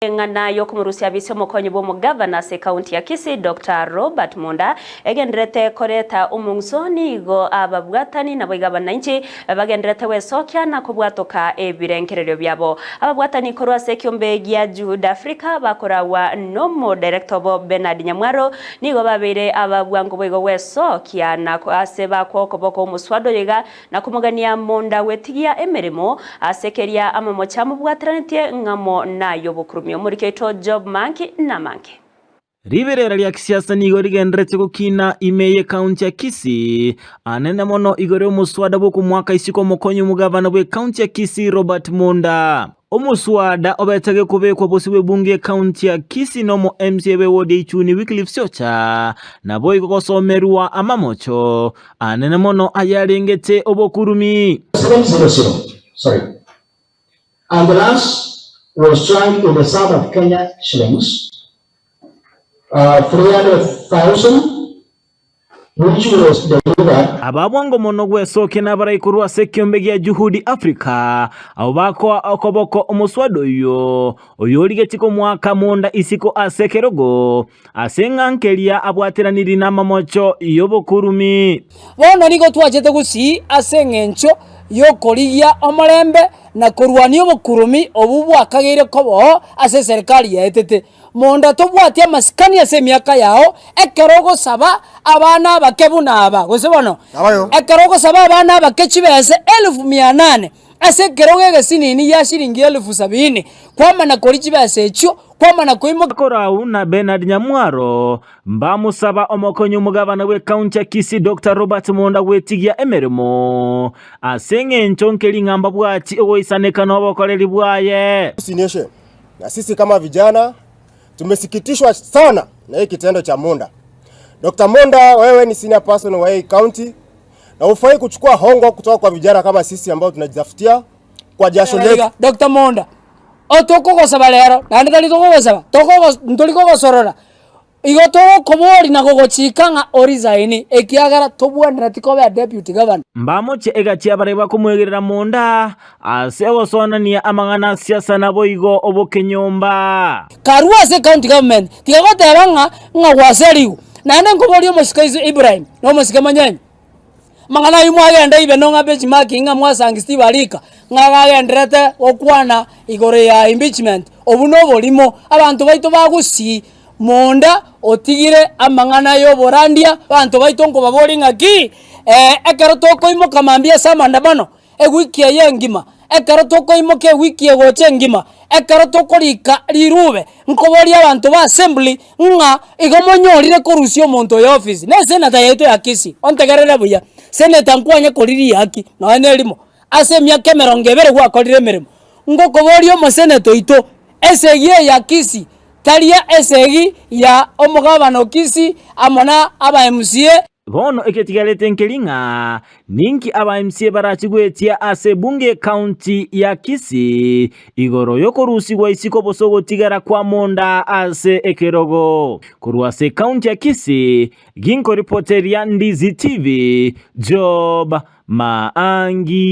Ngana yokumurusia bise mukonyi bo mugavana se county ya Kisii Dr. Robert Munda egendrete koreta umungsoni go ababwatani nabo igabana inchi bagendrete wesokya na kubwatoka ebirenkerero byabo ababwatani korwa se kyombe gya Jude Africa bakorawa nomo director bo Bernard Nyamwaro nigo babere ababwango bwego wesokya na aseba kokoboko muswado yega na kumugania Munda wetigia emeremo asekeria amamocha mubwatranite ngamo nayo bukuru Muriketo Job Manki na Manki. Riberera lya kisiasa nigo rigendrete gukina imeye county ya Kisii anene mono igore umuswada bwo ku mwaka isiko mukonyi umugavana bwe county ya Kisii Robert Munda. Umuswada obetage kubekwa bosi we bunge county ya Kisii no mu MCA we wode ichuni Wycliffe Syocha na boy gosomerwa amamocho anene mono ayarengete obokurumi. 700 sorry. And the last was trying in the south of Kenya shillings, 300,000, which was delivered. Ababwango mono gwesoke n'abarayikuru sekyombe gya Juhudi Africa abo bako okoboko omuswado oyo ligetiko mwaka Munda isiko asekerogo asengankelia abwateraniri n'amamocho yobokurumi bono nigo twachete gusi asengencho yokorigia omulembe na kurwania obukurumi obubwakagire kobo ase serikali yetete Munda tobwatia masikani ase miaka yao ekerogo saba abana bakebuna aba gose bono ekerogo saba abana bakechibese 1800 ase kerogo egesinini ya shilingi 70,000 kwama na korichibese echo kwama na koimo korau na Bernard Nyamwaro mbamusaba omokonyi umugavana we county ya Kisii Dr. Robert Munda wetigia emeremo asenge nchonkeli ngamba bwati oisaneka nobokoreri bwaye Sineshe. Na sisi kama vijana tumesikitishwa sana na hiki kitendo cha Munda. Dr. Munda, wewe ni senior person wa hii county na ufai kuchukua hongo kutoka kwa vijana kama sisi ambao tunajitafutia kwa jasho letu. Dr. Munda otoko gosaba lero nandi tali toko gosaba toko ntoli ko gosorora igoto kobori na gogochikanga orizaini ekiagara tobwanira tikobe ya deputy governor mbamoche egachia bareba kumwegerera Munda asewo sonania amangana siasa nabo igo obokenyomba karua se county government tigagotebanga ngawaseriu nande nkobori omusikaizo Ibrahim no musike manyanyi mangana imwagenda ibe no ngabechi makinga mwasangi Steve Alika ngagagendrete okwana igore ya impeachment obuno bolimo abantu baito bagusi Munda otigire amangana yo borandia abantu baito ngo babori ngaki ekero toko imo kamambia samanda bano wiki yengima ekero toko imo ke wiki yegoche ngima ekero toko lika lirube nkobori abantu ba assembly nga igomonyorire korusio monto ya office ne senator yeto ya Kisii ontegerere buya senator nkwanye koriri yaki na nelimo ase myaka 20 gwakorire mirimo ngo kobori omo senator ito esegie ya Kisii talia esegi ya omugabano Kisii amona aba MCA bono eketigalete nkelinga ninki aba MCA barachigwetia ase bunge county ya Kisii igoro yokorusi gwa isiko bosogo tigara kwa Munda ase ekerogo kurwa se county ya Kisii ginko reporter ya Ndizi TV Job Maangi.